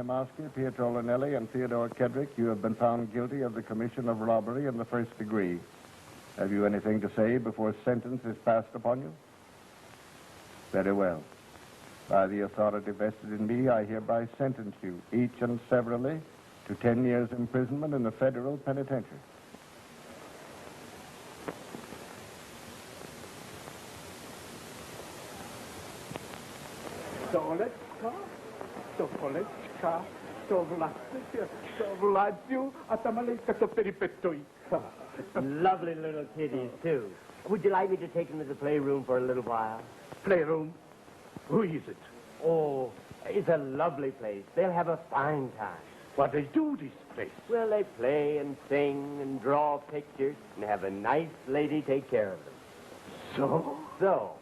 Nemoski, Pietro Linelli, and Theodore Kedrick, you have been found guilty of the commission of robbery in the first degree. Have you anything to say before sentence is passed upon you? Very well. By the authority vested in me, I hereby sentence you, each and severally, to 10 years imprisonment in the federal penitentiary. Lovely little kitties, too. Would you like me to take them to the playroom for a little while? Playroom? Who is it? Oh, it's a lovely place. They'll have a fine time. What they do, this place? Well, they play and sing and draw pictures and have a nice lady take care of them. So?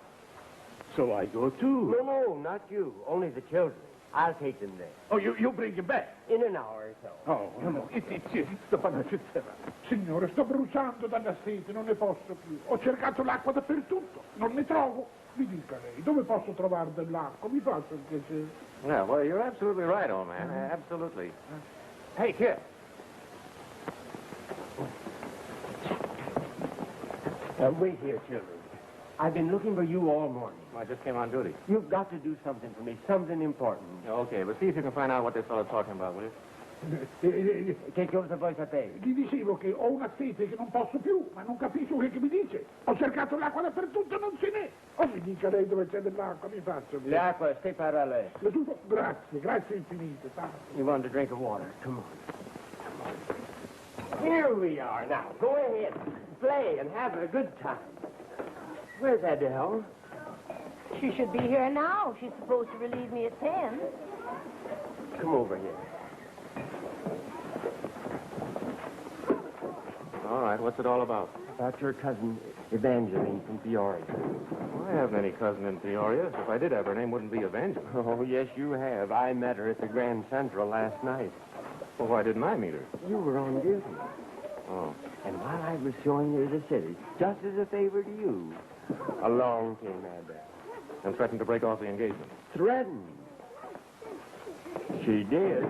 So I go too? No, not you. Only the children. I'll take them there. Oh, you bring him back? In an hour or so. Oh, no. It's Signore, sto bruciando dalla sete, non ne posso più. Ho cercato l'acqua dappertutto, non ne trovo. Mi dica lei, dove posso trovare dell'acqua? Mi faccia il piacere. Yeah, well, you're absolutely right, old man. Absolutely. Hey, kid. Wait here, children. I've been looking for you all morning. I just came on duty. You've got to do something for me, something important. Okay, but see if you can find out what this fellow's talking about, will you? Che cosa vuoi sapere? Gli dicevo che ho una sete che non posso più, ma non capisco che mi dice. Ho cercato l'acqua dappertutto e non ce n'è. O mi dica lei dove c'è dell'acqua, mi faccio. L'acqua, stai per lei. Grazie infinite. You want a drink of water? Come on. Here we are now. Go ahead, play and have a good time. Where's Adele? She should be here now. She's supposed to relieve me at 10. Come over here. All right, what's it all about? About your cousin, Evangeline from Peoria. Well, I haven't any cousin in Peoria. If I did have, her name wouldn't be Evangeline. Oh, yes, you have. I met her at the Grand Central last night. Well, why didn't I meet her? You were on duty. Oh. And while I was showing her the city, just as a favor to you, along came Adele. And threatened to break off the engagement. Threatened? She did.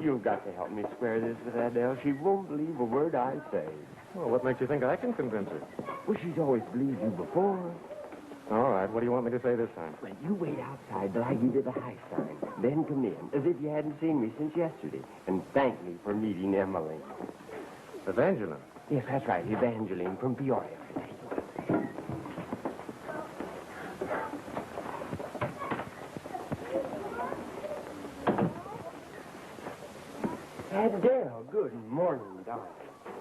You've got to help me square this with Adele. She won't believe a word I say. Well, what makes you think I can convince her? Well, she's always believed you before. All right, what do you want me to say this time? Well, you wait outside till I give you the high sign. Then come in, as if you hadn't seen me since yesterday, and thank me for meeting Emily. Evangeline? Yes, that's right, Evangeline from Peoria. Adele, good morning, darling.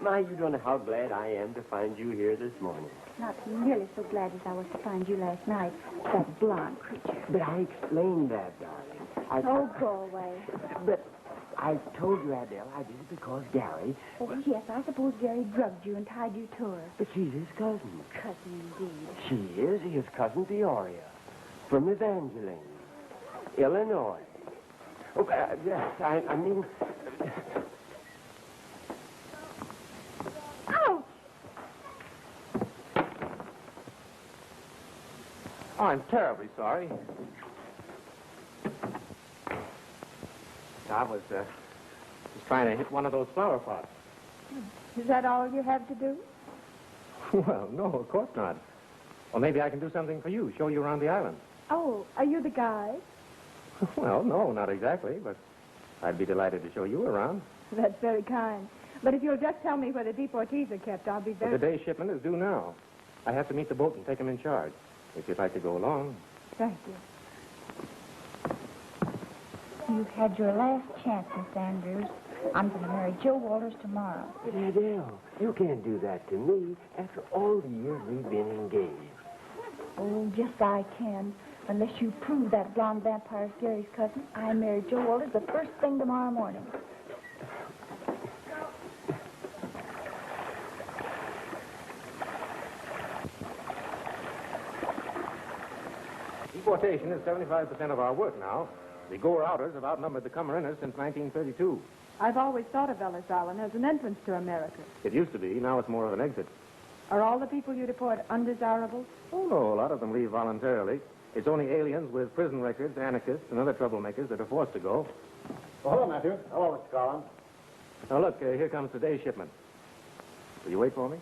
My, you don't know how glad I am to find you here this morning. Not nearly so glad as I was to find you last night, that blonde creature. But I explained that, darling. Oh, go away. But I told you, Adele, I did it because Gary... Oh, yes, I suppose Gary drugged you and tied you to her. But she's his cousin. Cousin, indeed. She is his cousin Peoria, from Evangeline, Illinois. Oh, yes, I mean... Ouch! Oh, I'm terribly sorry. I was trying to hit one of those flower pots. Is that all you have to do? Well, no, of course not. Well, maybe I can do something for you, show you around the island. Oh, are you the guide? Well, no, not exactly, but I'd be delighted to show you around. That's very kind. But if you'll just tell me where the deportees are kept, I'll be very... But the day's shipment is due now. I have to meet the boat and take him in charge. If you'd like to go along. Thank you. You've had your last chance, Miss Andrews. I'm going to marry Joe Walters tomorrow. But Adele, you can't do that to me after all the years we've been engaged. Oh, yes, I can. Unless you prove that blonde vampire's Gary's cousin, I marry Joe Walters the first thing tomorrow morning. Deportation is 75% of our work now. The go-outers have outnumbered the come-inners since 1932. I've always thought of Ellis Island as an entrance to America. It used to be. Now it's more of an exit. Are all the people you deport undesirables? Oh, no. A lot of them leave voluntarily. It's only aliens with prison records, anarchists, and other troublemakers that are forced to go. Oh, hello, Matthew. Hello, Mr. Collins. Now, look, here comes today's shipment. Will you wait for me?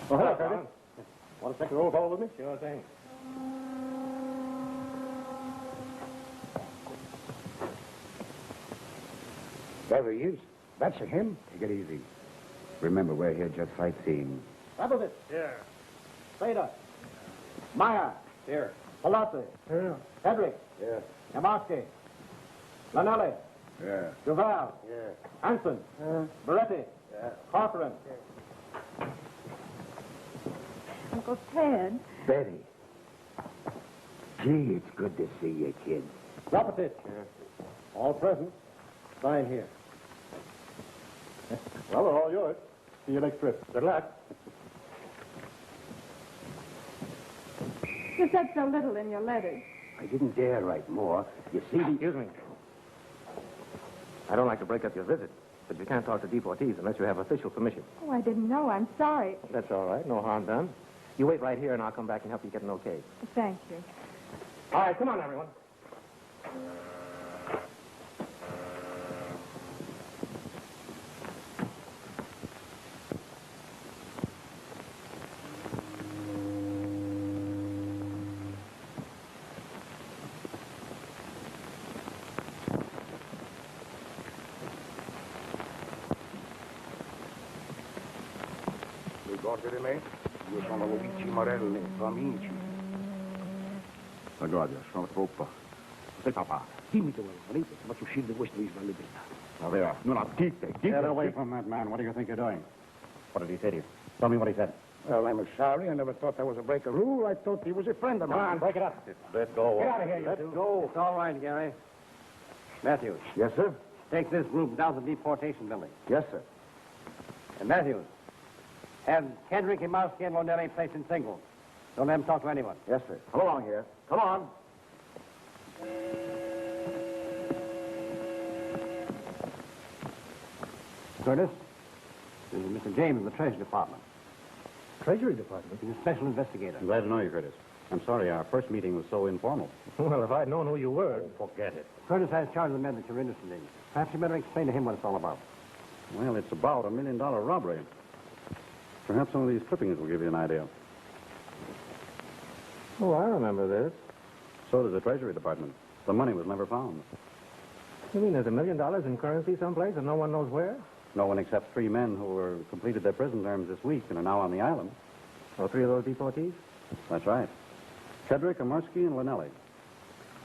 Oh, hello, Curtis. Want to take a roll call with me? Sure thing. There he is. That's him. Take it easy. Remember, we're here just sightseeing. That was it. Here. Seda. Maya. Here. Palazzi. Here. Hedrick. Yeah. Yamasky. Lanelli. Yeah. Duval. Yeah. Hanson. Beretti. Yeah. Corcoran. Uncle Ted. Betty. Gee, it's good to see you, kid. Rapetich. All present. Sign here. Well, they're all yours. See you next trip. Good luck. You said so little in your letters. I didn't dare write more. You see, Excuse me. I don't like to break up your visit, but you can't talk to deportees unless you have official permission. Oh, I didn't know. I'm sorry. That's all right. No harm done. You wait right here, and I'll come back and help you get an okay. Thank you. All right, come on, everyone. Ricordi me? Io sono Luigi Morelli, tuo amici. La guardia, sono troppo. Sei papà. Dimmi dove volete, faccio uscire di questa isola libertà. Now there. No, no, keep it. Get away from that man. What do you think you're doing? What did he say to you? Tell me what he said. Well, I'm sorry. I never thought that was a break of rule. I thought he was a friend of mine. Come on, break it up. Let go. Get out of here, you two. Go. It's all right, Gary. Matthews, Yes, sir? take this group down to the deportation building. Yes, sir. And Matthews, have Kendrick, Imowski, and Lonelli placed in singles. Don't let them talk to anyone. Yes, sir. Come along here. Come on. Curtis, this is Mr. James of the Treasury Department. Treasury Department? He's a special investigator. I'm glad to know you, Curtis. I'm sorry, our first meeting was so informal. Well, if I'd known who you were. Forget it. Curtis has charge of the men that you're interested in. Perhaps you better explain to him what it's all about. Well, it's about $1 million robbery. Perhaps some of these clippings will give you an idea. Oh, I remember this. So does the Treasury Department. The money was never found. You mean there's $1 million in currency someplace and no one knows where? No one except 3 men who were completed their prison terms this week and are now on the island. Oh, 3 of those deportees? That's right. Kedrick, Amersky, and Lanelli.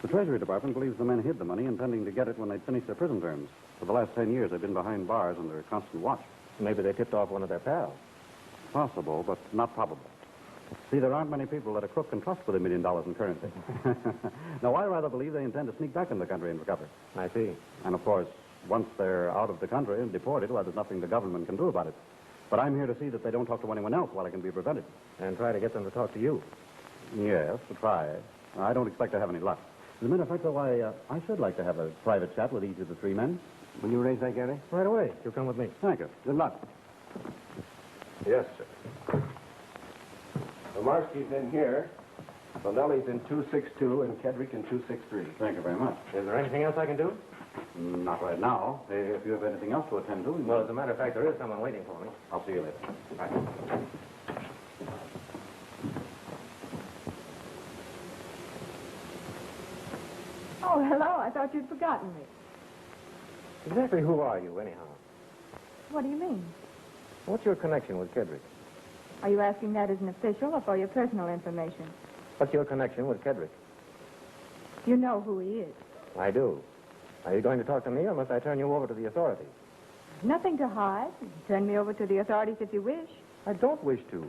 The Treasury Department believes the men hid the money, intending to get it when they'd finished their prison terms. For the last 10 years, they've been behind bars under constant watch. Maybe they tipped off one of their pals. Possible, but not probable. See, there aren't many people that a crook can trust with $1 million in currency. No, I rather believe they intend to sneak back in the country and recover. I see. And, of course, once they're out of the country and deported, well, there's nothing the government can do about it. But I'm here to see that they don't talk to anyone else while it can be prevented. And try to get them to talk to you. Yes, to try. I don't expect to have any luck. As a matter of fact, though, I should like to have a private chat with each of the 3 men. Will you arrange that, Gary? Right away. You'll come with me. Thank you. Good luck. Yes, sir. Amersky's in here. Lonelli's in 262 and Kedrick in 263. Thank you very much. Is there anything else I can do? Not right now. If you have anything else to attend to... Well, as a matter of fact, there is someone waiting for me. I'll see you later. Right. Oh, hello. I thought you'd forgotten me. Exactly who are you, anyhow? What do you mean? What's your connection with Kedrick? Are you asking that as an official or for your personal information? What's your connection with Kedrick? You know who he is. I do. Are you going to talk to me, or must I turn you over to the authorities? Nothing to hide. Turn me over to the authorities if you wish. I don't wish to.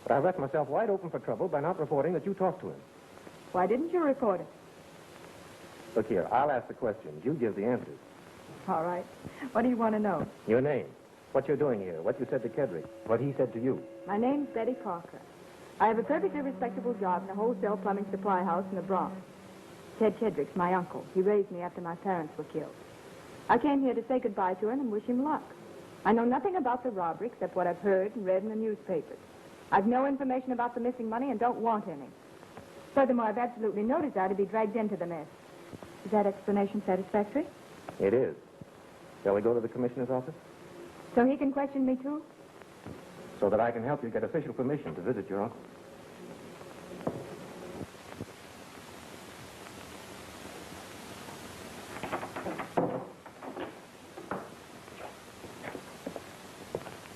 But I've left myself wide open for trouble by not reporting that you talked to him. Why didn't you report it? Look here, I'll ask the questions. You give the answers. All right. What do you want to know? Your name, what you're doing here, what you said to Kedrick, what he said to you. My name's Betty Parker. I have a perfectly respectable job in a wholesale plumbing supply house in the Bronx. Ted Kedrick's my uncle. He raised me after my parents were killed. I came here to say goodbye to him and wish him luck. I know nothing about the robbery except what I've heard and read in the newspapers. I've no information about the missing money and don't want any. Furthermore, I've absolutely no desire to be dragged into the mess. Is that explanation satisfactory? It is. Shall we go to the commissioner's office? So he can question me, too? So that I can help you get official permission to visit your uncle.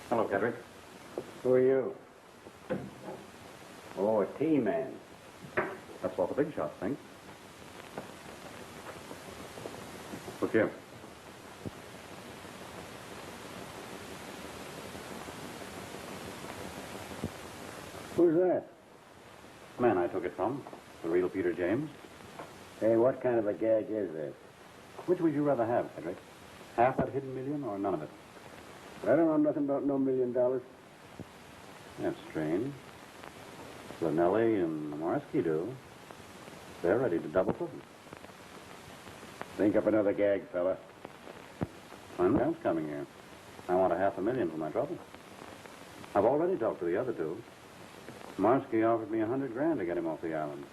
Hello, Kedrick. Who are you? Oh, a T-man. That's what the big shots think. Look here. Who's that? Man I took it from. The real Peter James. Hey, what kind of a gag is this? Which would you rather have, Kedrick? Half that hidden million or none of it? I don't know nothing about no $1 million. That's strange. Lynelli and Morsky do. They're ready to double crook him. Think up another gag, fella. When else coming here? I want a $500,000 for my trouble. I've already talked to the other two. Morsky offered me $100,000 to get him off the island.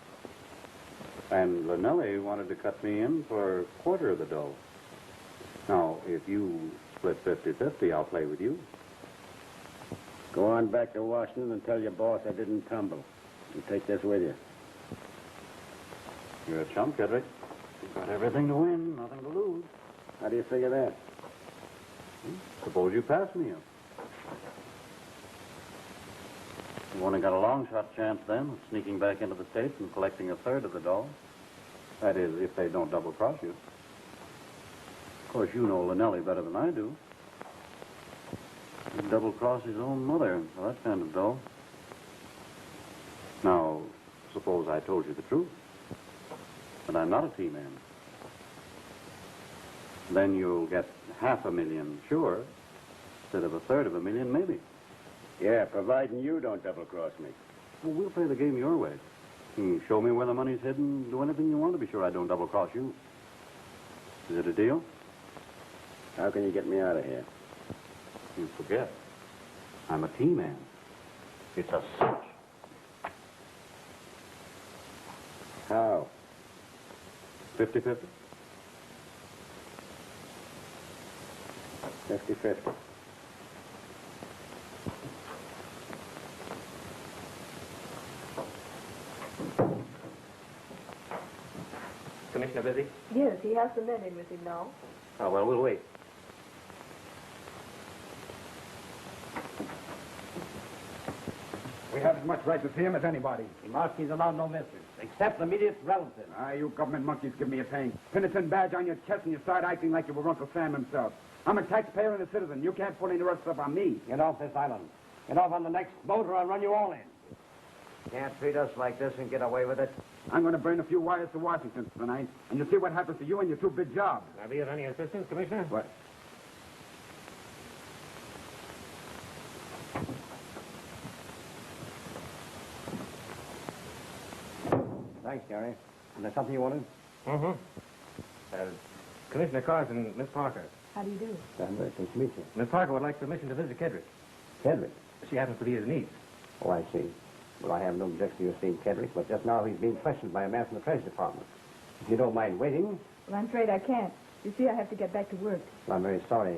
And Lynelli wanted to cut me in for a quarter of the dough. Now, if you split 50-50, I'll play with you. Go on back to Washington and tell your boss I didn't tumble. And take this with you. You're a chump, Kedrick. You've got everything to win, nothing to lose. How do you figure that? Suppose you pass me up. You've only got a long shot chance then of sneaking back into the States and collecting a third of the dough. That is, if they don't double-cross you. Of course, you know Lynelli better than I do. He'd double-cross his own mother for that kind of dough. Now, suppose I told you the truth. That I'm not a T-man. Then you'll get $500,000, sure, instead of a third of $1 million, maybe. Yeah, providing you don't double-cross me. Well, we'll play the game your way. You show me where the money's hidden, do anything you want to be sure I don't double-cross you. Is it a deal? How can you get me out of here? You forget. I'm a T-man. It's a cinch. How? 50-50? 50-50. Commissioner busy? Yes, he has the men in with him now. Oh, well, we'll wait. We have as much right to see him as anybody. Morsky's allowed no misters, except immediate relatives. Ah, you government monkeys give me a pain. Penitent badge on your chest and you start acting like you were Uncle Sam himself. I'm a taxpayer and a citizen. You can't put any rough stuff on me. Get off this island. Get off on the next boat or I'll run you all in. Can't treat us like this and get away with it. I'm going to burn a few wires to Washington tonight, and you'll see what happens to you and your two big jobs. Can I be of any assistance, Commissioner? What? Thanks, Gary. Is there something you wanted? Mm-hmm. Commissioner Carson, Miss Parker. How do you do? I'm very pleased to meet you. Miss Parker would like permission to visit Kedrick. Kedrick? She happens to be his niece. Oh, I see. Well, I have no objection to your seeing Kedrick, but just now he's being questioned by a man from the Treasury Department. If you don't mind waiting... Well, I'm afraid I can't. You see, I have to get back to work. Well, I'm very sorry.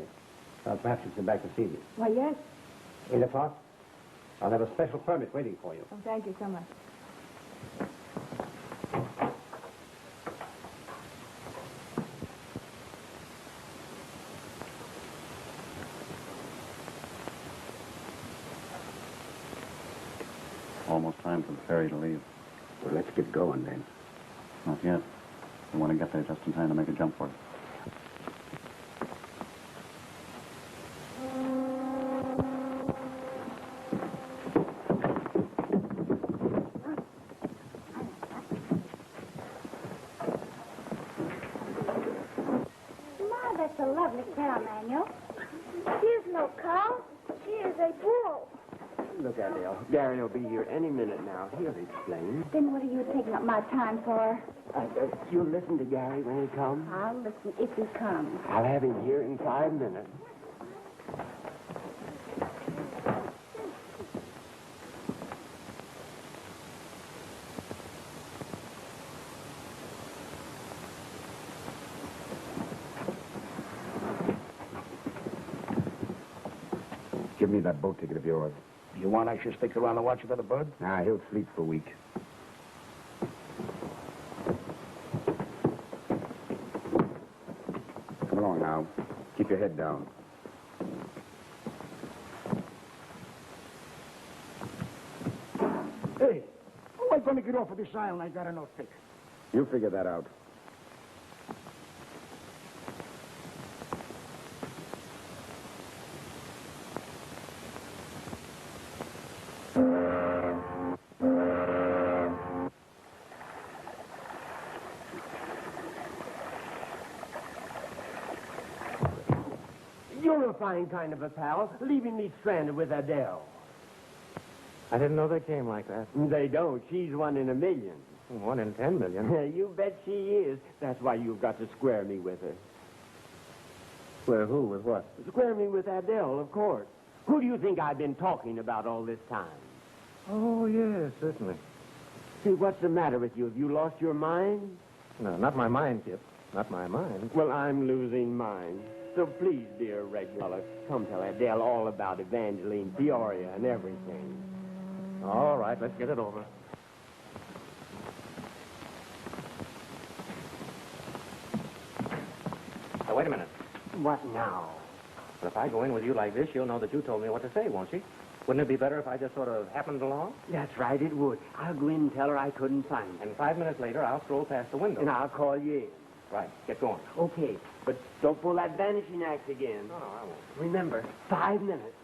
Perhaps you can come back this evening. Why, yes. 8 o'clock? I'll have a special permit waiting for you. Oh, thank you so much. Almost time for the ferry to leave. Well, let's get going then. Not yet. We want to get there just in time to make a jump for it. Ma, that's a lovely cow, Manuel. She is no cow. She is a bull. Look at Al. Gary will be here any minute now. He'll explain. Then what are you taking up my time for? You'll listen to Gary when he comes? I'll listen if he comes. I'll have him here in 5 minutes. me that boat ticket of yours. You want I should stick around and watch you for the bird? Nah, he'll sleep for a week. Come along now. Keep your head down. Hey, how am I going to get off of this island? I got a no ticket. You figure that out. You're a fine kind of a pal, leaving me stranded with Adele. I didn't know they came like that. They don't. She's 1 in a million. 1 in 10 million. You bet she is. That's why you've got to square me with her. Square who with what? Square me with Adele, of course. Who do you think I've been talking about all this time? Oh, yes, certainly. See, what's the matter with you? Have you lost your mind? No, not my mind, Kip. Not my mind. Well, I'm losing mine. So please, dear regular, come tell Adele all about Evangeline, Peoria, and everything. All right, let's get it over. Now, wait a minute. What now? Well, if I go in with you like this, she'll know that you told me what to say, won't she? Wouldn't it be better if I just sort of happened along? That's right, it would. I'll go in and tell her I couldn't find her. And 5 minutes later, I'll stroll past the window. And I'll call you in. Right, get going. Okay, but don't pull that vanishing act again. No, I won't. Remember, 5 minutes.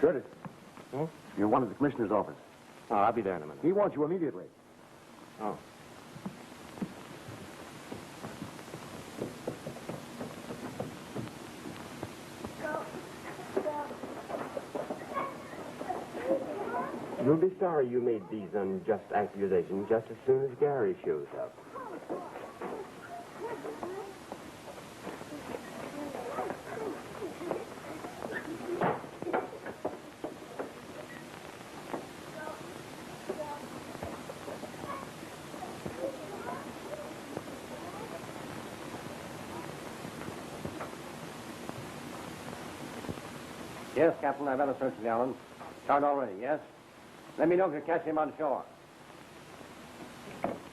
Curtis. Hmm? You're one of the commissioner's office. Oh, I'll be there in a minute. He wants you immediately. Oh. You'll be sorry you made these unjust accusations just as soon as Gary shows up. Yes, Captain, I've had a search of the island. Started already, yes? Let me know if you catch him on shore.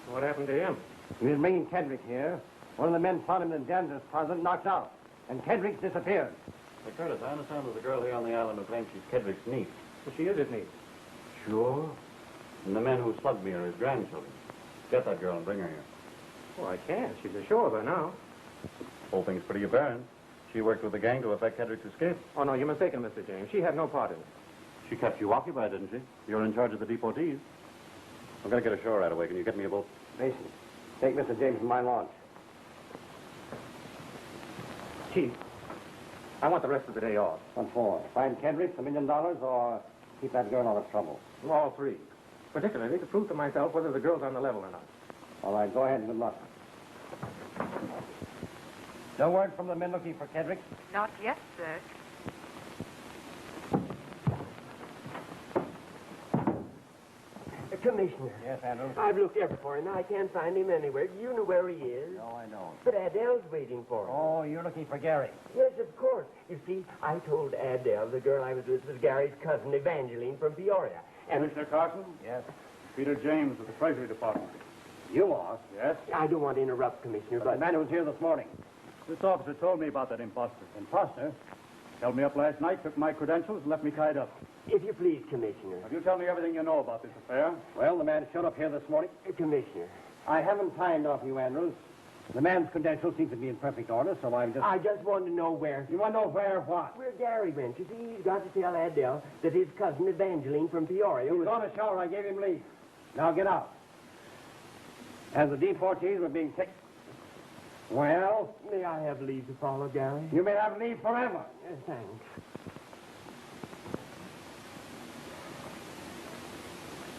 What happened to him? He was bringing Kedrick here. One of the men found him in the Danvers closet, knocked out. And Kedrick's disappeared. Hey, Curtis, I understand there's a girl here on the island who claims she's Kedrick's niece. Well, she is his niece. Sure? And the men who slugged me are his grandchildren. Get that girl and bring her here. Oh, I can't. She's ashore by now. Whole thing's pretty apparent. She worked with the gang to effect Kedrick's escape. Oh, no, you're mistaken, Mr. James. She had no part in it. She kept you occupied, didn't she? You're in charge of the deportees. I'm going to get ashore right away. Can you get me a boat? Mason, take Mr. James from my launch. Chief, I want the rest of the day off. What for? Find Kedrick, $1 million, or keep that girl out of trouble? All three. Particularly to prove to myself whether the girl's on the level or not. All right, go ahead and good luck. No word from the men looking for Kedrick? Not yet, sir. Commissioner. Yes, Andrew? I've looked everywhere for him. I can't find him anywhere. Do you know where he is? No, I don't. But Adele's waiting for him. Oh, you're looking for Gary. Yes, of course. You see, I told Adele the girl I was with was Gary's cousin, Evangeline, from Peoria. And Commissioner Carson? Yes? Peter James of the Treasury Department. You are? Yes? I don't want to interrupt, Commissioner, The but... man who was here this morning. This officer told me about that imposter. Imposter? Held me up last night, took my credentials, and left me tied up. If you please, Commissioner. Have you tell me everything you know about this affair? Well, the man showed up here this morning. Commissioner. I haven't tied off you, Andrews. The man's credentials seem to be in perfect order, so I just want to know where. You want to know where what? Where Gary went. You see, he's got to tell Adele that his cousin Evangeline from Peoria He's on a shower. I gave him leave. Now get out. As the deportees were being taken... Well? May I have leave to follow, Gary? You may have leave forever. Thanks.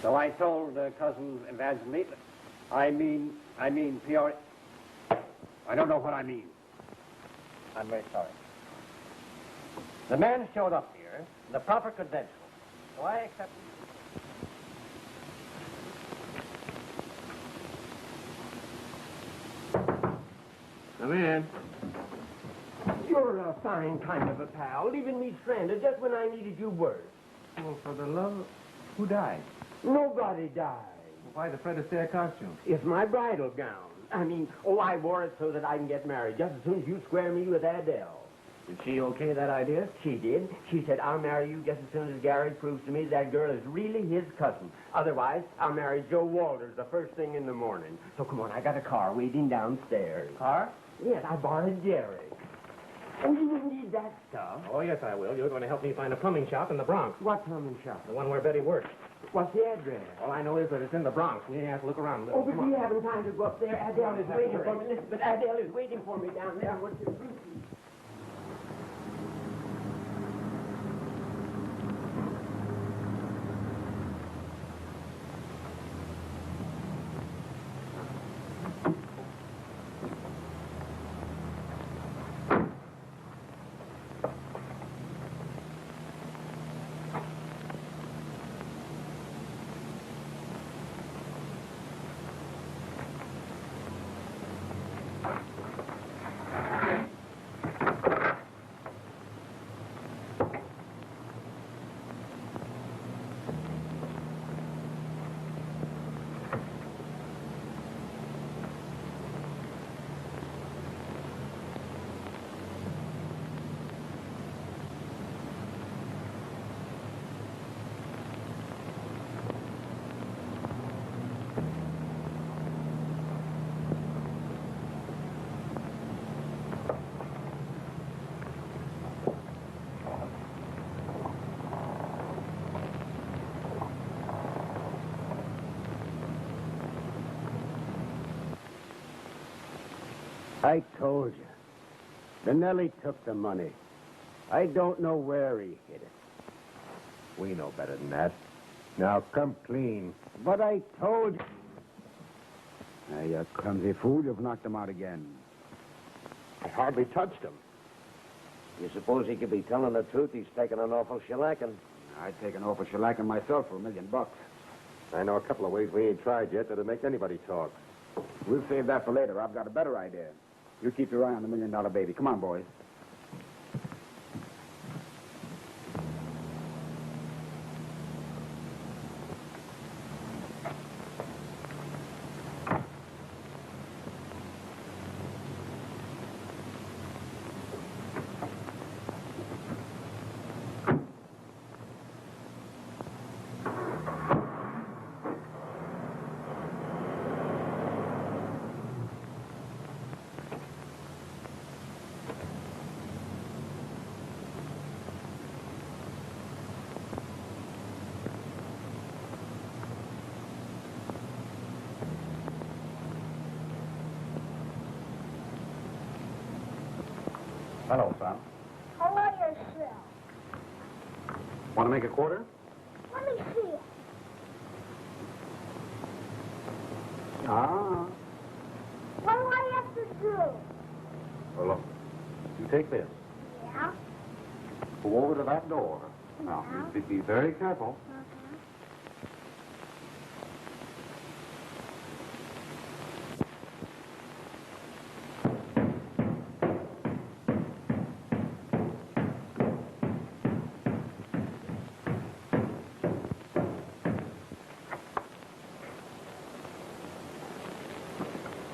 So I told cousin Evangeline, I mean Peoria. I don't know what I mean. I'm very sorry. The man showed up here, the proper credentials. So I accept it. Come in. You're a fine kind of a pal, leaving me stranded just when I needed you worst. Well, for the love of... Who died? Nobody died. Why the Fred Astaire costume? It's my bridal gown. I wore it so that I can get married just as soon as you square me with Adele. Did she okay that idea? She did. She said, I'll marry you just as soon as Gary proves to me that girl is really his cousin. Otherwise, I'll marry Joe Walters the first thing in the morning. So come on, I got a car waiting downstairs. Car? Yes, I borrowed Jerry. Oh, you wouldn't need that stuff. Oh, yes, I will. You're going to help me find a plumbing shop in the Bronx. What plumbing shop? The one where Betty works. What's the address? All I know is that it's in the Bronx. We have to look around a little. Oh, but Come we on. haven't time to go up there. Adele is waiting for me. Listen, but Adele is waiting for me down there. What's your I told you. Benelli took the money. I don't know where he hid it. We know better than that. Now, come clean. But I told you. Now, you clumsy fool, you've knocked him out again. I hardly touched him. You suppose he could be telling the truth? He's taking an awful shellacking. I'd take an awful shellacking myself for $1 million. I know a couple of ways we ain't tried yet that'll make anybody talk. We'll save that for later. I've got a better idea. You keep your eye on the $1 million baby. Come on, boys. Hello, son. Hello yourself. Want to make a quarter? Let me see it. Ah. What do I have to do? Well, look. You take this. Yeah? Go over to that door. Now, you be very careful.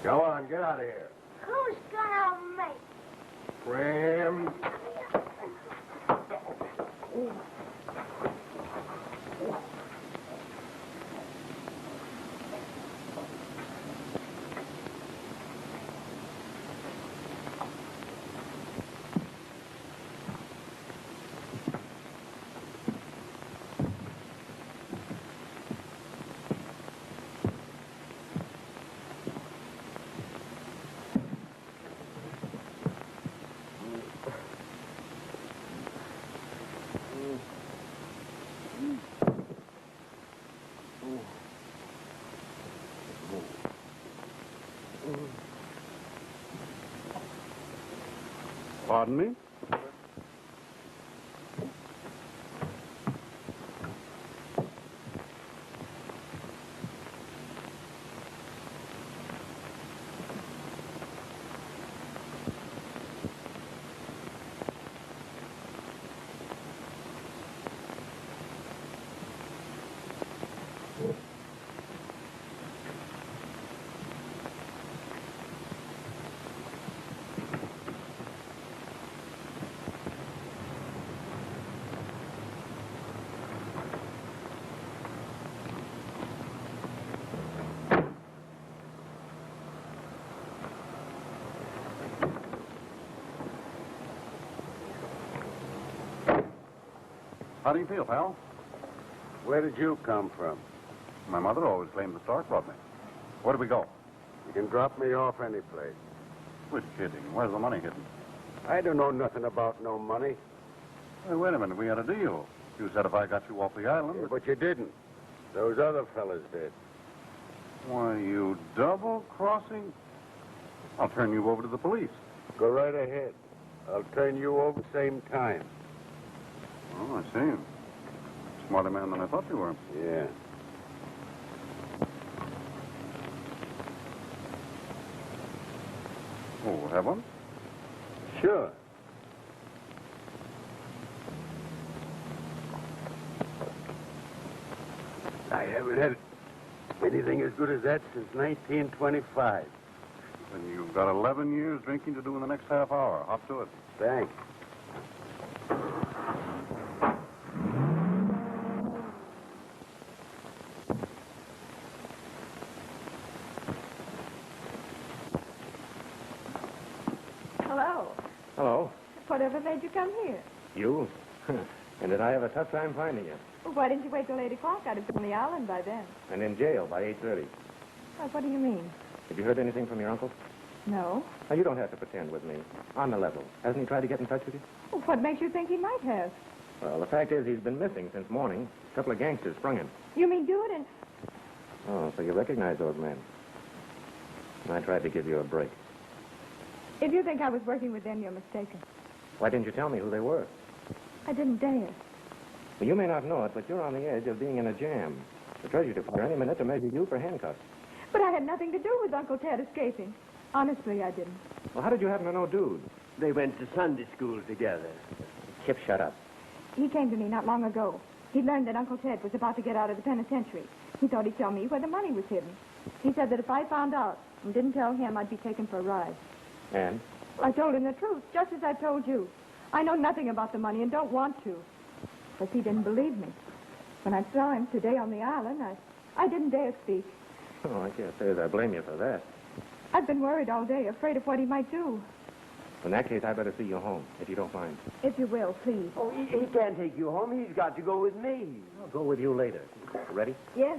Go on, get out of here. Who's gonna make? Graham. Pardon me? How do you feel, pal? Where did you come from? My mother always claimed the stork brought me. Where do we go? You can drop me off any place. Quit kidding. Where's the money hidden? I don't know nothing about no money. Hey, wait a minute. We had a deal. You said if I got you off the island... Yeah, but you didn't. Those other fellas did. Why, you double-crossing... I'll turn you over to the police. Go right ahead. I'll turn you over same time. Oh, I see. Smarter man than I thought you were. Yeah. Oh, have one? Sure. I haven't had anything as good as that since 1925. Then you've got 11 years drinking to do in the next half hour. Hop to it. Thanks. Hello. Hello. Whatever made you come here? You? And did I have a tough time finding you? Well, why didn't you wait till 8 o'clock? I'd have been on the island by then. And in jail by 8:30. What do you mean? Have you heard anything from your uncle? No. Now, you don't have to pretend with me. On the level. Hasn't he tried to get in touch with you? Well, what makes you think he might have? Well, the fact is he's been missing since morning. A couple of gangsters sprung him. You mean do it and... Oh, so you recognize those men. I tried to give you a break. If you think I was working with them, you're mistaken. Why didn't you tell me who they were? I didn't dare. Well, you may not know it, but you're on the edge of being in a jam. The treasury department any minute to measure you for handcuffs. But I had nothing to do with Uncle Ted escaping. Honestly, I didn't. Well, how did you happen to know Dude? They went to Sunday school together. Chip, shut up. He came to me not long ago. He learned that Uncle Ted was about to get out of the penitentiary. He thought he'd tell me where the money was hidden. He said that if I found out and didn't tell him, I'd be taken for a ride. And? Well, I told him the truth, just as I told you. I know nothing about the money and don't want to. But he didn't believe me. When I saw him today on the island, I didn't dare speak. Oh, I can't say as I blame you for that. I've been worried all day, afraid of what he might do. In that case, I'd better see you home, if you don't mind. If you will, please. Oh, he can't take you home. He's got to go with me. I'll go with you later. Ready? Yes.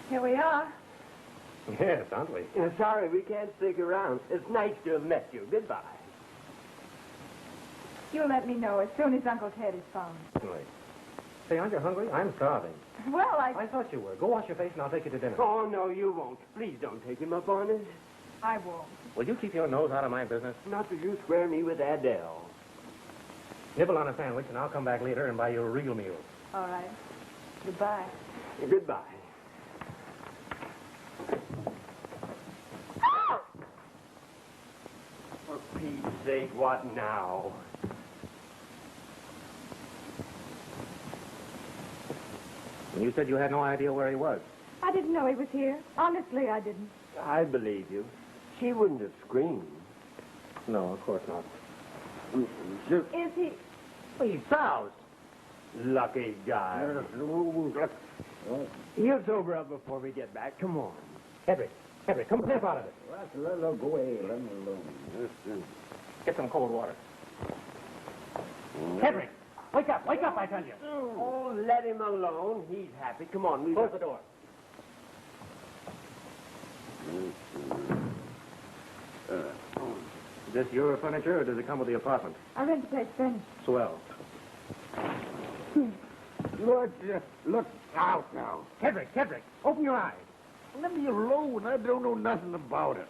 Here we are. Yes, aren't we? Sorry, we can't stick around. It's nice to have met you. Goodbye. You'll let me know as soon as Uncle Ted is found. Certainly. Say, aren't you hungry? I'm starving. Well, I thought you were. Go wash your face and I'll take you to dinner. Oh, no, you won't. Please don't take him up on it. I won't. Will you keep your nose out of my business? Not that you square me with Adele. Nibble on a sandwich and I'll come back later and buy you a real meal. All right. Goodbye. Goodbye. For Pete's sake, what now? And you said you had no idea where he was. I didn't know he was here. Honestly, I didn't. I believe you. She wouldn't have screamed. No, of course not. Is he... Well, he's soused. Lucky guy. He'll sober up before we get back. Come on. Hedrick, come step out of it. Let go away. Let me alone. Get some cold water. Hedrick, Wake up, I tell you. Oh, let him alone. He's happy. Come on, we Close the door. Is this your furniture, or does it come with the apartment? I rent the place furnished. Swell. Look out now. Kedrick, open your eyes. Let me alone. I don't know nothing about it.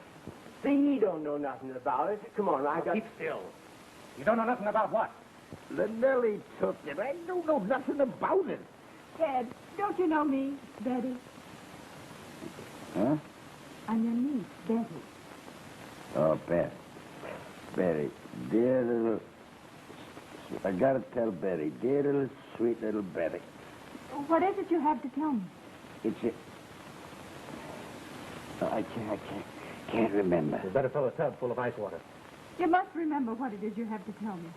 See, he don't know nothing about it. Come on, I got... Keep still. You don't know nothing about what? The Nellie took it. I don't know nothing about it. Ted, don't you know me, Betty? Huh? I'm your niece, Betty. Oh, Betty, dear little... I gotta tell Betty, dear little, sweet little Betty. What is it you have to tell me? It's a... Oh, I can't remember. You'd better fill a tub full of ice water. You must remember what it is you have to tell me.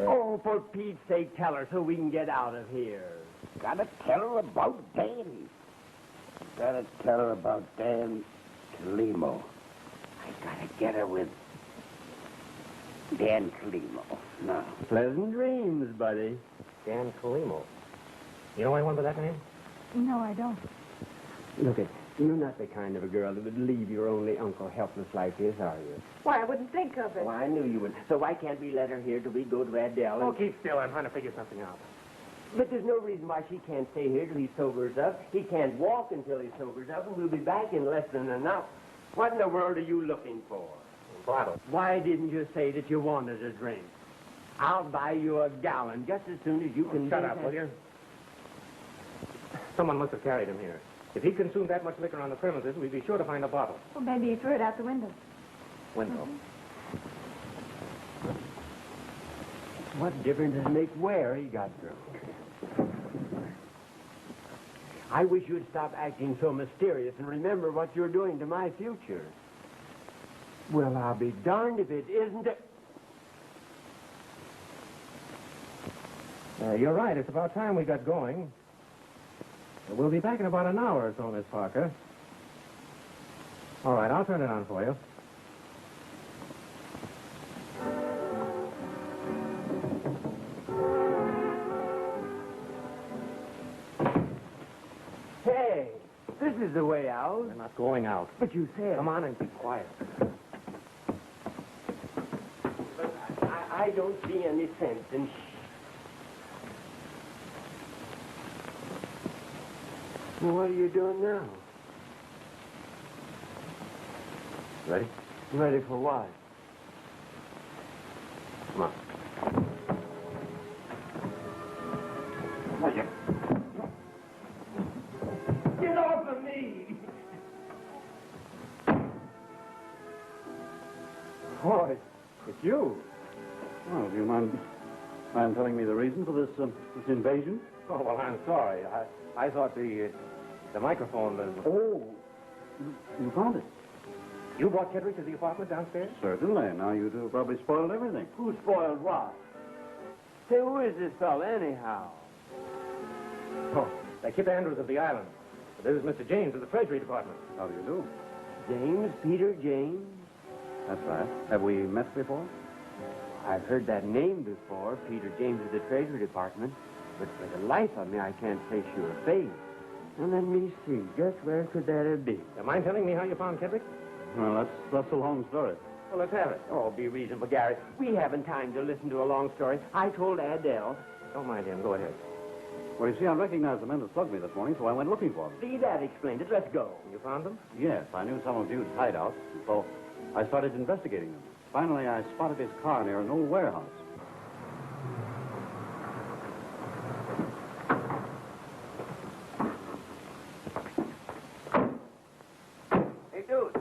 Oh, for Pete's sake, tell her so we can get out of here. Gotta tell her about Dan. Gotta tell her about Dan Kalimo. I gotta get her with Dan Kalimo. No. Pleasant dreams, buddy. Dan Kalimo. You know anyone by that name? No, I don't. Look, you're not the kind of a girl that would leave your only uncle helpless like this, are you? Why, I wouldn't think of it. Oh, I knew you would. So why can't we let her here till we go to Adele? Oh, keep still. I'm trying to figure something out. But there's no reason why she can't stay here till he sobers up. He can't walk until he sobers up, and we'll be back in less than an hour. What in the world are you looking for? Bottle. Why didn't you say that you wanted a drink? I'll buy you a gallon just as soon as you can... Shut up, will you? Someone must have carried him here. If he consumed that much liquor on the premises, we'd be sure to find a bottle. Well, maybe he threw it out the window. Window. What difference does it make where he got drunk? I wish you'd stop acting so mysterious and remember what you're doing to my future. Well, I'll be darned if it isn't a... You're right. It's about time we got going. We'll be back in about an hour or so, Miss Parker. All right, I'll turn it on for you. Hey, this is the way out. We're not going out. But you said... Come on and be quiet. I don't see any sense in... Well, what are you doing now? Ready? Ready for what? Come on. Get off of me! Boy, it's you. Well, do you mind telling me the reason for this invasion? Oh, well, I'm sorry. I thought the microphone was... Oh, you found it? You brought Kedrick to the apartment downstairs? Certainly. Now you two have probably spoiled everything. Who spoiled what? Say, who is this fella anyhow? Oh, they're Kip Andrews of the island. This is Mr. James of the Treasury Department. How do you do? James, Peter James? That's right. Have we met before? I've heard that name before, Peter James of the Treasury Department. But for the life of me, I can't place your face. And let me see, just where could that have been? Do you mind telling me how you found Kedrick? Well, that's a long story. Well, let's have it. Oh, be reasonable, Gary. We haven't time to listen to a long story. I told Adele. Don't mind him. Go ahead. Well, you see, I recognized the men who slugged me this morning, so I went looking for them. See, that explained it. Let's go. You found them? Yes, I knew some of Jude's hideouts, so I started investigating them. Finally, I spotted his car near an old warehouse. Hey, dude.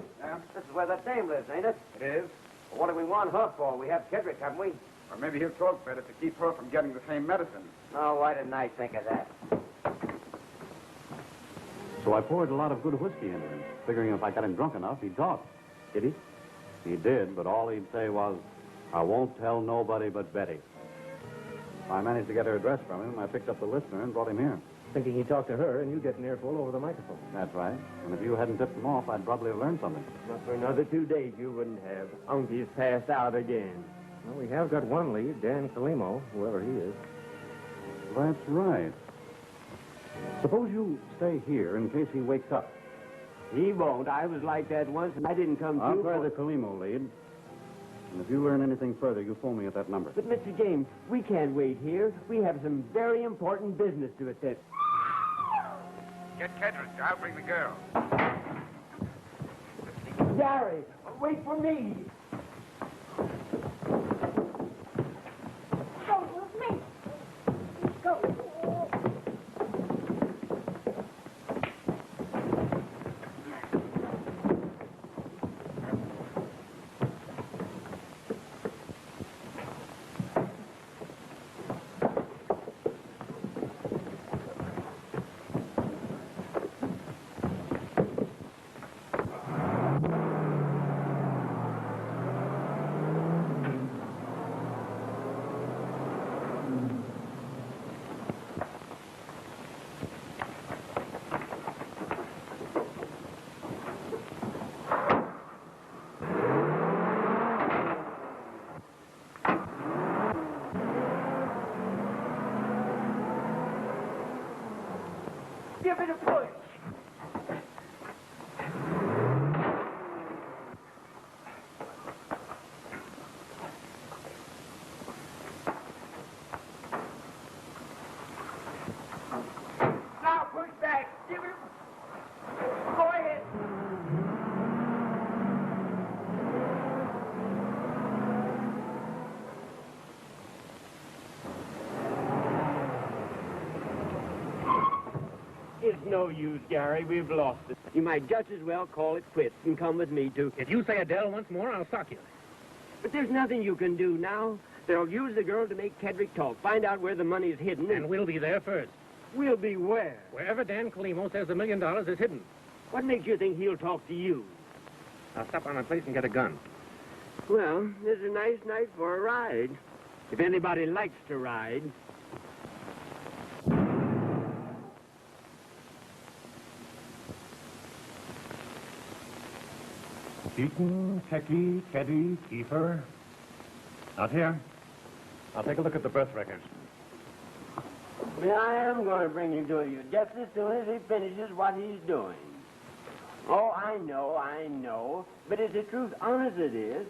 This is where that dame lives, ain't it? It is. Well, what do we want her for? We have Kedrick, haven't we? Or maybe he'll talk better to keep her from getting the same medicine. Oh, why didn't I think of that? So I poured a lot of good whiskey into him, figuring if I got him drunk enough, he'd talk. Did he? He did, but all he'd say was, I won't tell nobody but Betty. I managed to get her address from him. I picked up the listener and brought him here. Thinking he'd talk to her and you get an earful over the microphone. That's right. And if you hadn't tipped him off, I'd probably have learned something. Not for another 2 days, you wouldn't have. Uncie's passed out again. Well, we have got one lead, Dan Kalimo, whoever he is. That's right. Suppose you stay here in case he wakes up. He won't. I was like that once, and I didn't come I'll to. try the Kalimo lead. And if you learn anything further, you phone me at that number. But, Mr. James, we can't wait here. We have some very important business to attend. Get Kedrick. I'll bring the girl. Gary, wait for me. Go with me. Go. Give it a push. Now push back. Give it a... Go ahead. It's no use, Gary. We've lost it. You might just as well call it quits and come with me, too. If you say Adele once more, I'll sock you. But there's nothing you can do now. They'll use the girl to make Kedrick talk, find out where the money's hidden. And we'll be there first. We'll be where? Wherever Dan Kalimo says $1 million is hidden. What makes you think he'll talk to you? I'll stop by my place and get a gun. Well, it's a nice night for a ride. If anybody likes to ride. Keaton, Kecky, Keddy, Kiefer. Not here. I'll take a look at the birth records. Well, I am going to bring him to you just as soon as he finishes what he's doing. Oh, I know. But as the truth honest it is,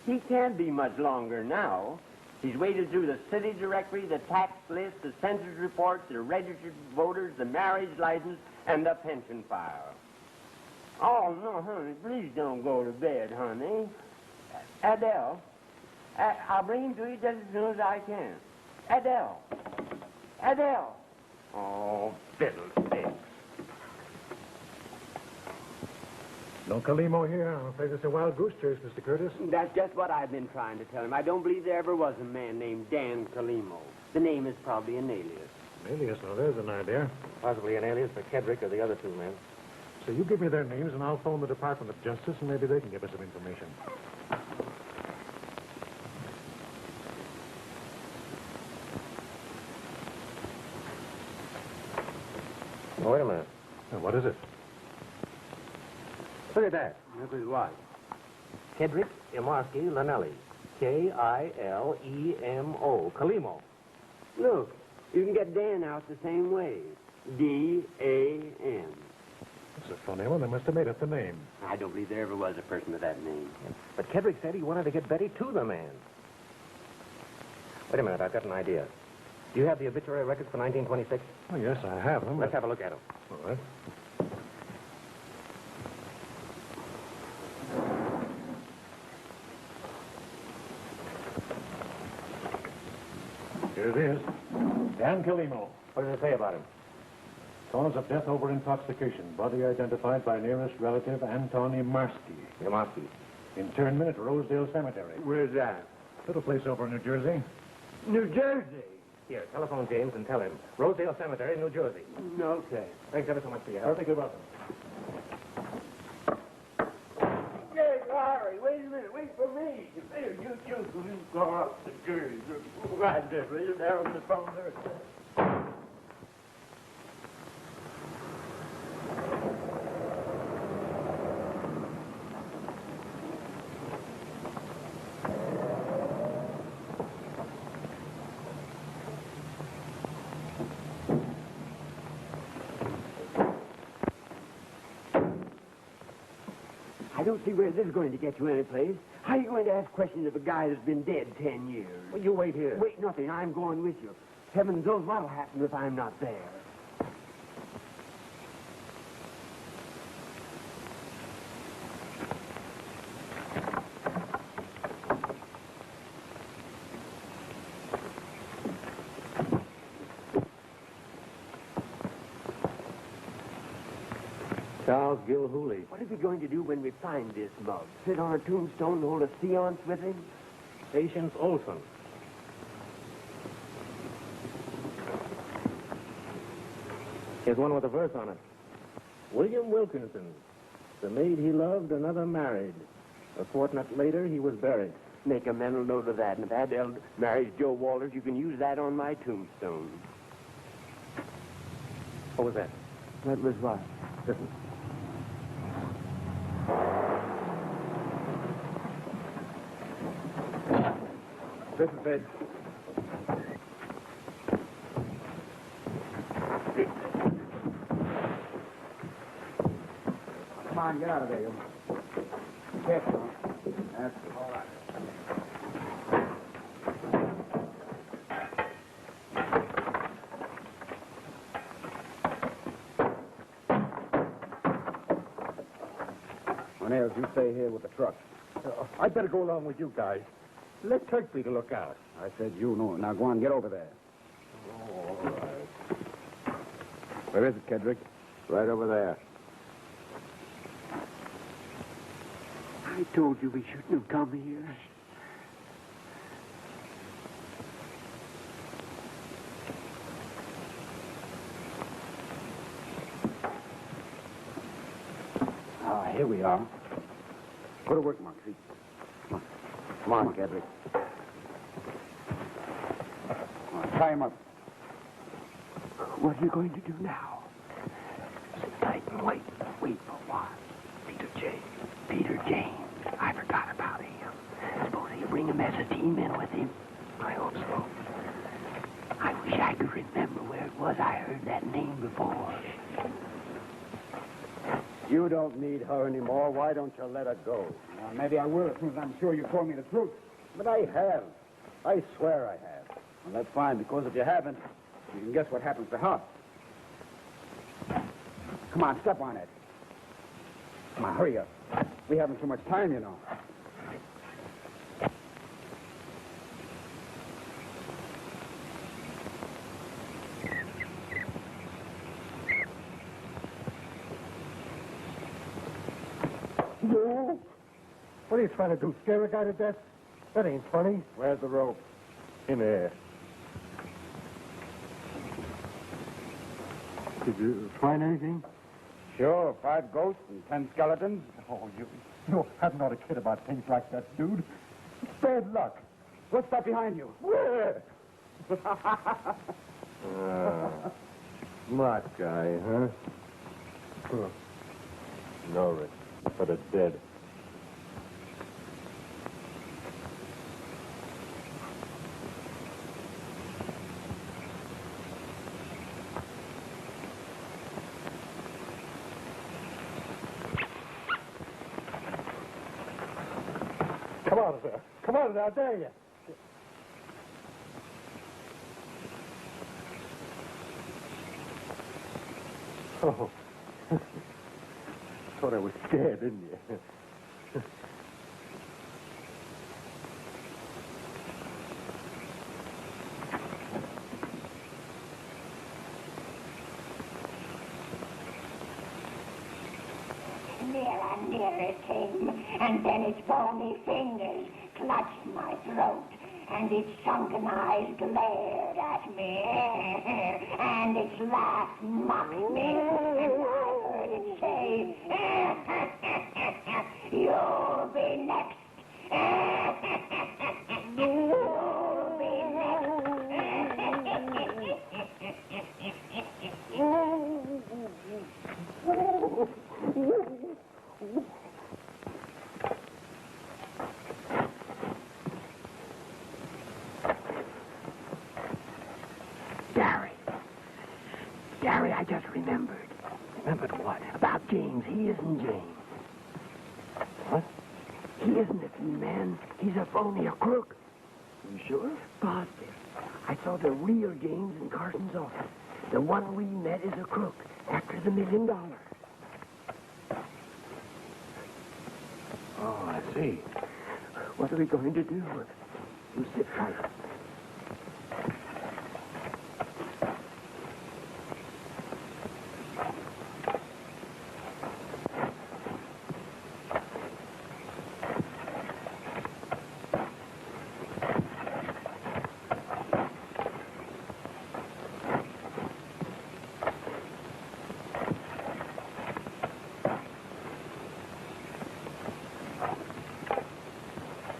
he can't be much longer now. He's waded through the city directory, the tax list, the census reports, the registered voters, the marriage license, and the pension file. Oh, no, honey, please don't go to bed, honey. Adele, I'll bring him to you just as soon as I can. Adele. Oh, fiddlesticks. No Kalimo here. I'm afraid it's a wild goose chase, Mr. Curtis. That's just what I've been trying to tell him. I don't believe there ever was a man named Dan Kalimo. The name is probably an alias. An alias? Now, there's an idea. Possibly an alias for Kedrick or the other two men. So you give me their names, and I'll phone the Department of Justice, and maybe they can give us some information. Oh, wait a minute. Now, what is it? Look at that. This is what? Kedrick Imarski Lanelli. K-I-L-E-M-O. Kalimo. Look, you can get Dan out the same way. D-A-N. That's a funny one. They must have made up the name. I don't believe there ever was a person with that name. But Kedrick said he wanted to get Betty to the man. Wait a minute. I've got an idea. Do you have the obituary records for 1926? Oh, yes, I have them. Let's have a look at them. All right. Here it is. Dan Kalimo. What does it say about him? Cause of death over intoxication. Body identified by nearest relative Anton Imarski. Imarski. Internment at Rosedale Cemetery. Where's that? Little place over in New Jersey. New Jersey. Here, telephone James and tell him. Rosedale Cemetery, New Jersey. Okay. Thanks ever so much for your help. Perfectly welcome. Hey, Larry, wait a minute. Wait for me. Here, you go up to Jersey. Right there, will you? There on the phone there. don't see where this is going to get you anyplace. How are you going to ask questions of a guy that's been dead 10 years? Well, you wait here. Wait, nothing. I'm going with you. Heavens knows what'll happen if I'm not there. Charles Gilhooly. What are we going to do when we find this mug? Sit on a tombstone and hold a seance with him? Patience Olson. Here's one with a verse on it. William Wilkinson. The maid he loved, another married. A fortnight later, he was buried. Make a mental note of that. And if Adele marries Joe Walters, you can use that on my tombstone. What was that? That was what? Listen. This is it. Come on, get out of there, you. Careful. That's all right. Cornelius, you stay here with the truck. I'd better go along with you guys. Let Kirkby to look out. I said you know. Now go on, get over there. All right. Where is it, Kedrick? Right over there. I told you we shouldn't have come here. Ah, here we are. Go to work, Moxie. Come on, Kedrick. Tie him up. What are you going to do now? Sit tight and wait. Wait for what? Peter James. Peter James. I forgot about him. Suppose he'll bring a mess of team in with him. I hope so. I wish I could remember where it was I heard that name before. You don't need her anymore. Why don't you let her go? Well, maybe I will as soon as I'm sure you told me the truth. But I have. I swear I have. Well, that's fine, because if you haven't, you can guess what happens to her. Come on, step on it. Come on, hurry up. We haven't so much time, you know. No. What are you trying to do, scare a guy to death? That ain't funny. Where's the rope? In there. Did you find anything? Sure, 5 ghosts and 10 skeletons. Oh, you haven't ought to kid about things like that, dude. It's bad luck. What's that behind you? Where? Smart guy, huh? Norris, for the dead. Come on, sir. Come on, now, dare you. Oh. Thought I was scared, didn't you? Nearer, nearer it came, and then its bony fingers clutched my throat, and its sunken eyes glared at me, and its laugh mocked me, and I heard it say, "You'll be next." You'll be Gary, I just remembered. Remembered what? About James. He isn't James. What? He isn't a clean man. He's a phony, a crook. You sure? Positive. I saw the real James in Carson's office. The one we met is a crook after the $1 million. Oh, I see. What are we going to do? You sit tight.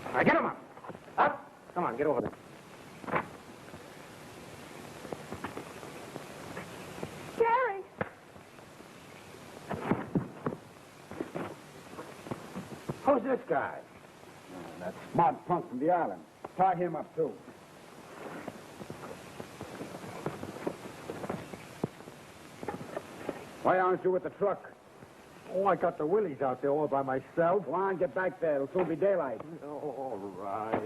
All right, get him up. Up. Come on, get over there. Jerry! Who's this guy? That smart punk from the island. Tie him up, too. Why aren't you with the truck? Oh, I got the willies out there all by myself. Go on, get back there. It'll soon be daylight. Oh, all right.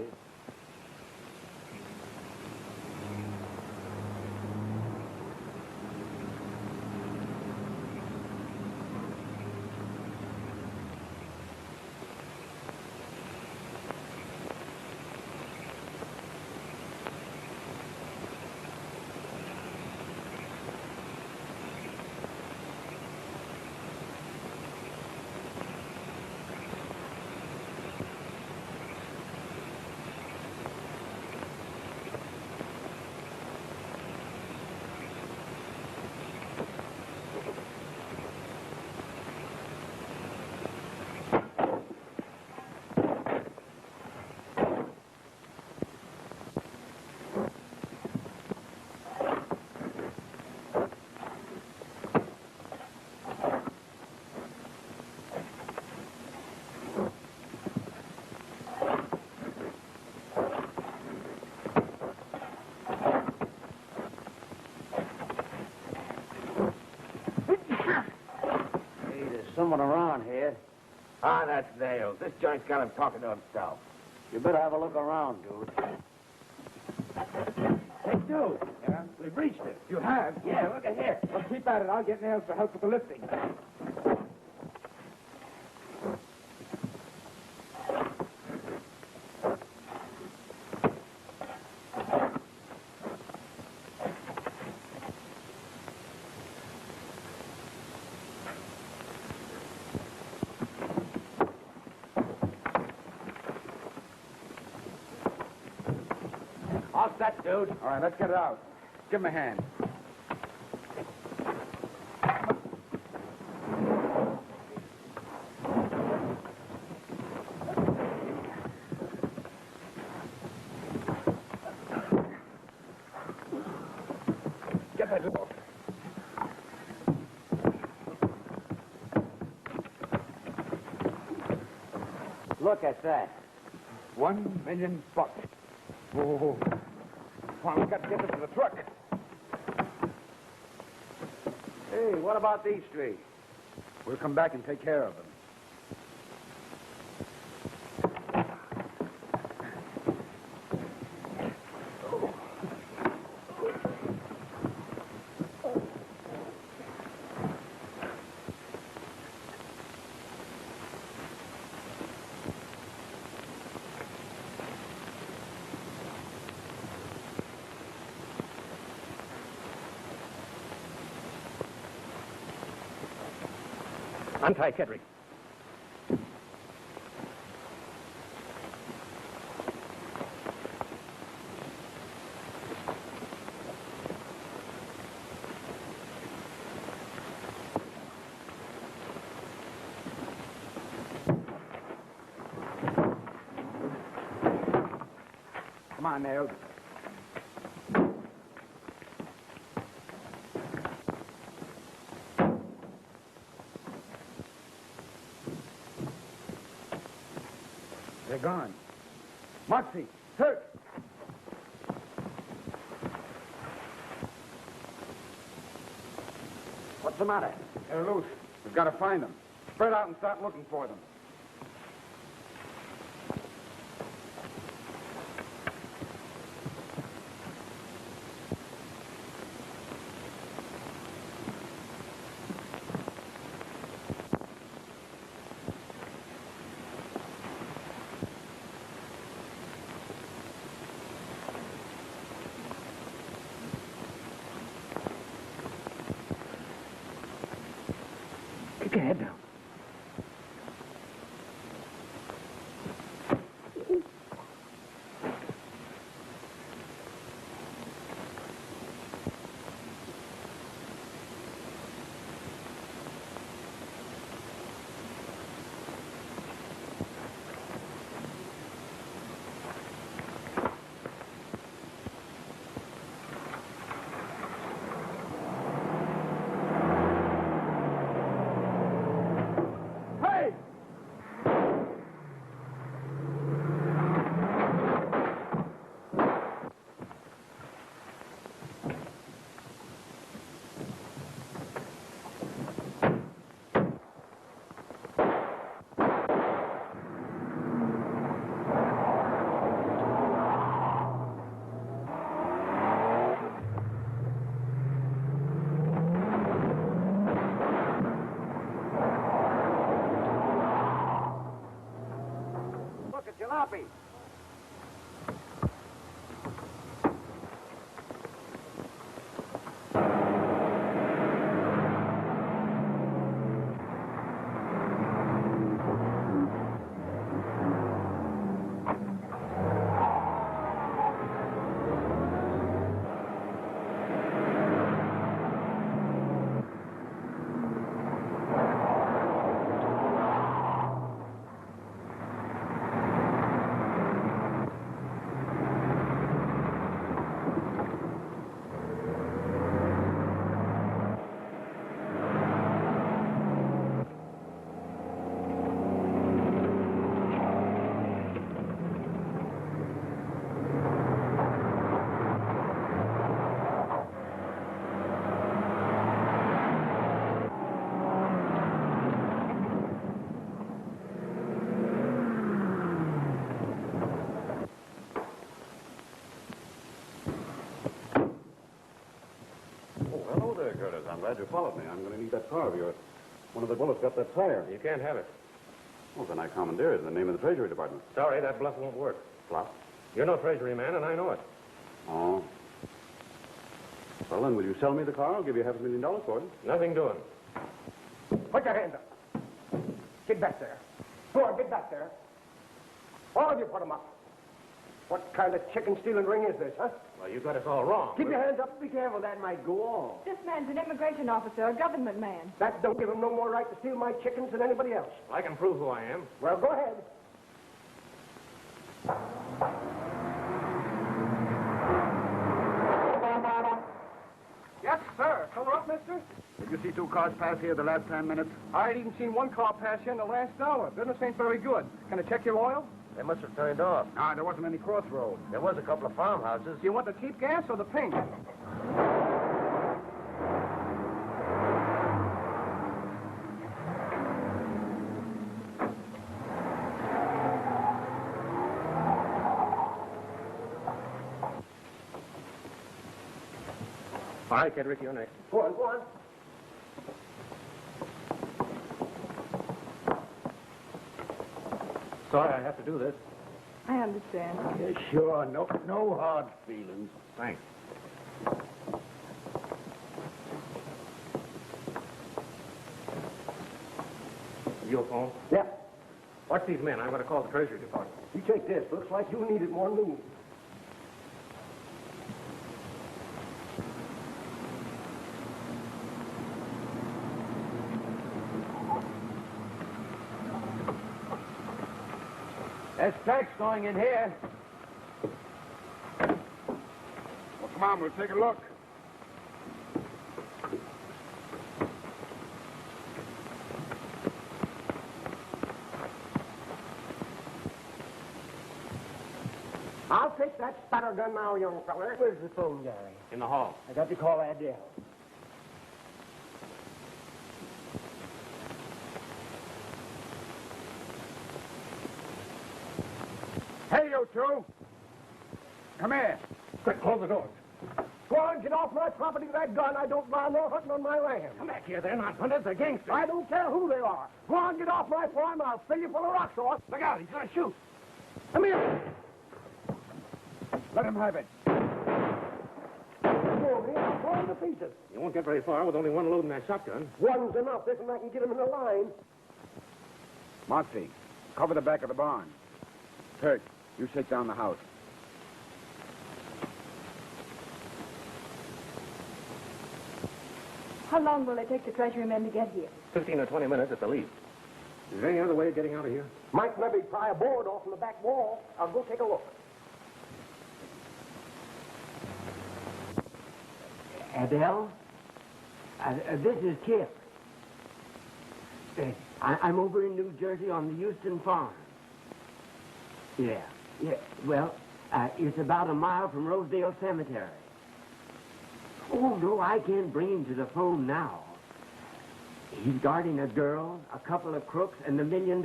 Someone around here. Ah, that's Nails. This joint's got him talking to himself. You better have a look around, dude. Hey, dude. Yeah? We've reached it. You have? Yeah, look at here. Well, keep at it. I'll get Nails to help with the lifting. All set, dude. All right, let's get it out. Give him a hand. Get that door. Look at that. $1 million. Oh. Come on, we've got to get this to the truck. Hey, what about these three? We'll come back and take care of them. Untie Kedrick. Come on, Nails. They're gone. Moxie, Turk. What's the matter? They're loose. We've got to find them. Spread out and start looking for them. Keep your head down. Jalopy. Hello there, Curtis. I'm glad you followed me. I'm going to need that car of yours. One of the bullets got that tire. You can't have it. Well, then I commandeer it in the name of the Treasury Department. Sorry, that bluff won't work. Bluff? You're no Treasury man, and I know it. Oh. Well, then, will you sell me the car? I'll give you $500,000 for it. Nothing doing. Put your hands up. Get back there. Go on, get back there. All of you put them up. What kind of chicken-stealing ring is this, huh? Well, you got us all wrong. Keep your hands up. Be careful. That might go off. This man's an immigration officer, a government man. That don't give him no more right to steal my chickens than anybody else. I can prove who I am. Well, go ahead. Yes, sir. Color up, mister? Did you see two cars pass here the last 10 minutes? I ain't even seen one car pass here in the last hour. Business ain't very good. Can I check your oil? They must have turned off. Ah, there wasn't any crossroads. There was a couple of farmhouses. Do you want the cheap gas or the pink? All right, Kedrick, you're next. Go on, go on. Sorry, I have to do this. I understand. Yeah, sure. No hard feelings. Thanks. Your phone? Yeah. Watch these men. I'm going to call the Treasury Department. You take this. Looks like you need it more than me. There's tracks going in here. Well, come on, we'll take a look. I'll take that spatter gun now, young feller. Where's the phone, Gary? In the hall. I got to call Adele. Hey, you two. Come here. Quick, close the doors. Go on, get off my property with that gun. I don't buy no hunting on my land. Come back here. They're not hunters. They're gangsters. I don't care who they are. Go on, get off my farm. I'll fill you full of rocks, or... Look out. He's going to shoot. Come here. Let him have it. Whoa. me, I'll blow him to pieces. You won't get very far with only one load in that shotgun. One's enough. This one I can get him in the line. Moxie, cover the back of the barn. Kurt, you shake down the house. How long will it take the Treasury men to get here? 15 or 20 minutes at the least. Is there any other way of getting out of here? Might maybe pry a board off from the back wall. I'll go take a look. Adele? This is Kip. I'm over in New Jersey on the Houston farm. Yeah. Well, it's about a mile from Rosedale Cemetery. Oh, no, I can't bring him to the phone now. He's guarding a girl, a couple of crooks, and $1 million.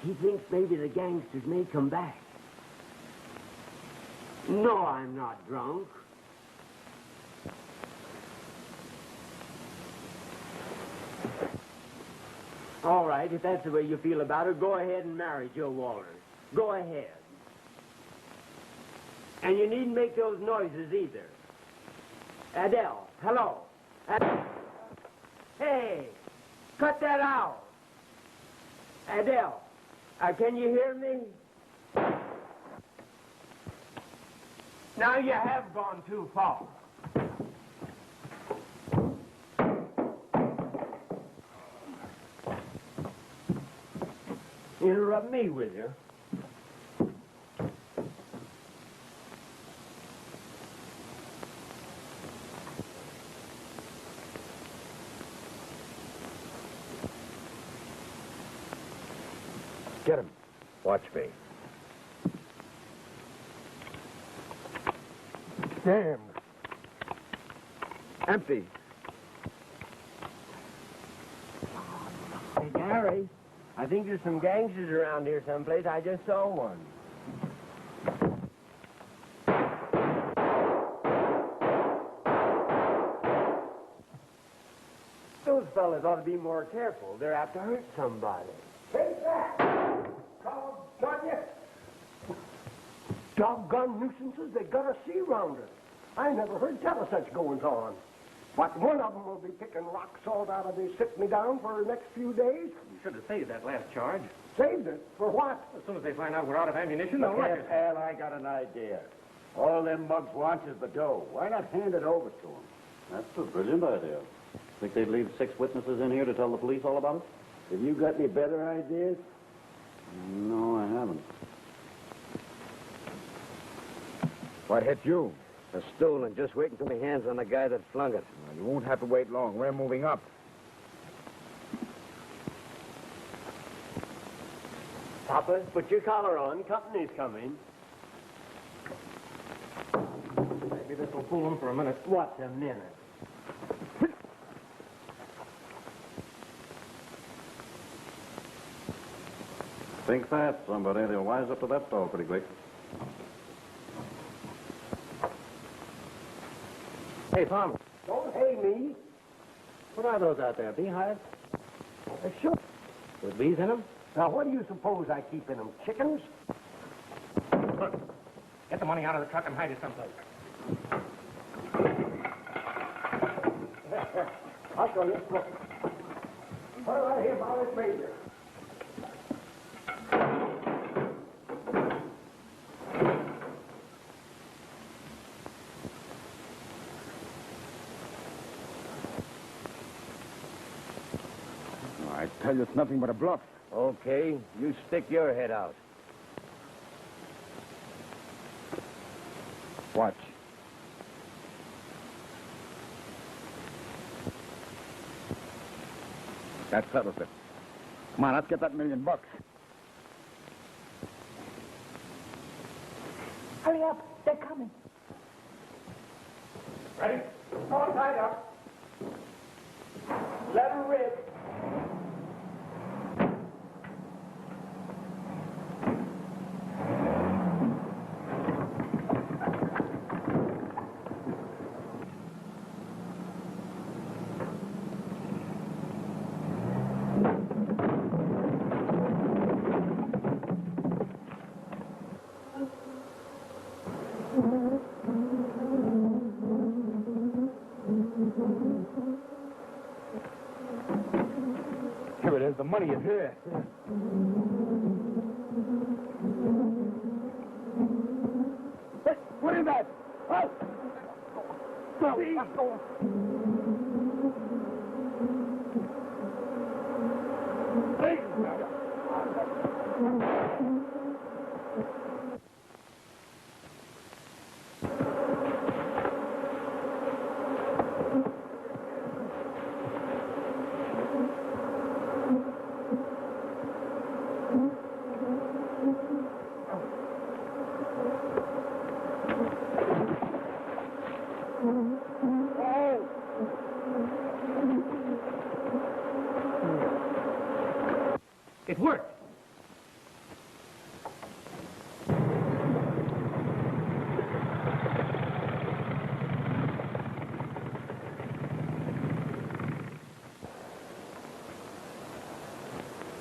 He thinks maybe the gangsters may come back. No, I'm not drunk. All right, if that's the way you feel about it, go ahead and marry Joe Walters. Go ahead. And you needn't make those noises either. Adele, hello. Hey, cut that out. Adele, can you hear me? Now you have gone too far. Interrupt me, will you? Get him. Watch me. Damn. Empty. Hey, Gary, I think there's some gangsters around here someplace. I just saw one. Those fellas ought to be more careful. They're apt to hurt somebody. Take that! Doggone you! Doggone nuisances, they got a sea rounder. I never heard tell of such goings on. But one of them will be picking rock salt out of me, sit me down for the next few days. You should have saved that last charge. Saved it? For what? As soon as they find out we're out of ammunition, they'll wreck us. Pal, I got an idea. All them mugs wants is the dough. Why not hand it over to them? That's a brilliant idea. Think they'd leave 6 witnesses in here to tell the police all about it? Have you got any better ideas? No, I haven't. What hit you? A stolen. Just wait until my hands on the guy that flung it. Well, you won't have to wait long. We're moving up. Papa, put your collar on. Company's coming. Maybe this will fool them for a minute. What's a minute? Think fast, somebody. They'll wise up to that stall pretty quick. Hey, Tom, Don't hey me. what are those out there, beehives? Sure. With bees in them? Now, what do you suppose I keep in them? Chickens? Get the money out of the truck and hide it someplace. I'll show you. Look. Put it right here by this major. I tell you, it's nothing but a bluff. Okay, you stick your head out. Watch. That settles it. Come on, let's get that $1 million. Hurry up. They're coming. Ready? All tied up. Let her rip. says the money is here. Hey, what is that? Oh! No, let's go. It worked.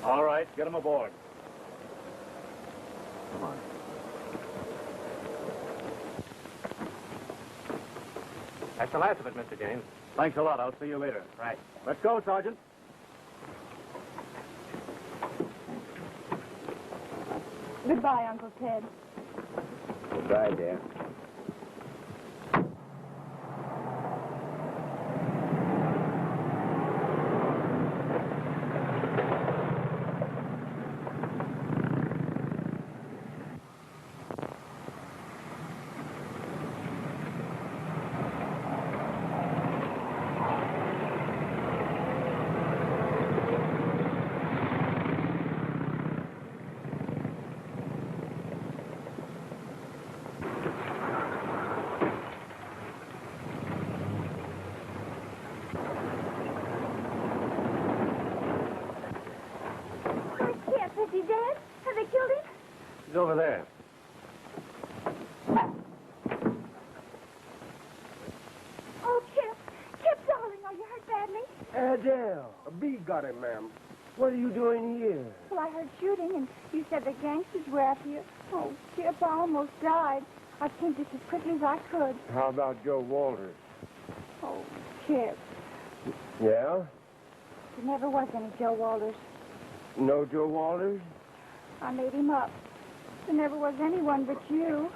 All right, get him aboard. Come on. That's the last of it, Mr. James. Thanks a lot. I'll see you later. Right. Let's go, Sergeant. Goodbye, Uncle Ted. Goodbye, dear. Is he dead? Have they killed him? He's over there. Oh, Kip. Kip, darling, are you hurt badly? Adele, a bee got him, ma'am. What are you doing here? Well, I heard shooting, and you said the gangsters were after you. Oh, Kip, I almost died. I came just as quickly as I could. How about Joe Walters? Oh, Kip, Yeah? there never was any Joe Walters. No Joe Walters? I made him up. There never was anyone but you.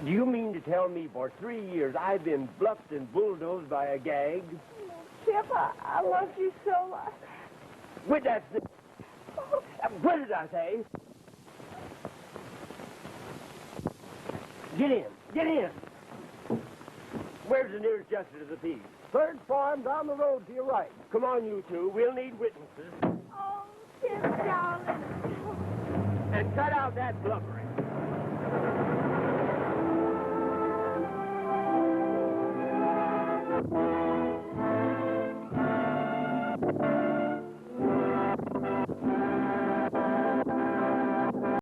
Do you mean to tell me for 3 years I've been bluffed and bulldozed by a gag? Kip, I loved you so much. With that... What did I say? Get in. Get in. Where's the nearest justice of the peace? Third farm down the road to your right. Come on, you two. We'll need witnesses. Oh, Kip, darling. And cut out that blubbering.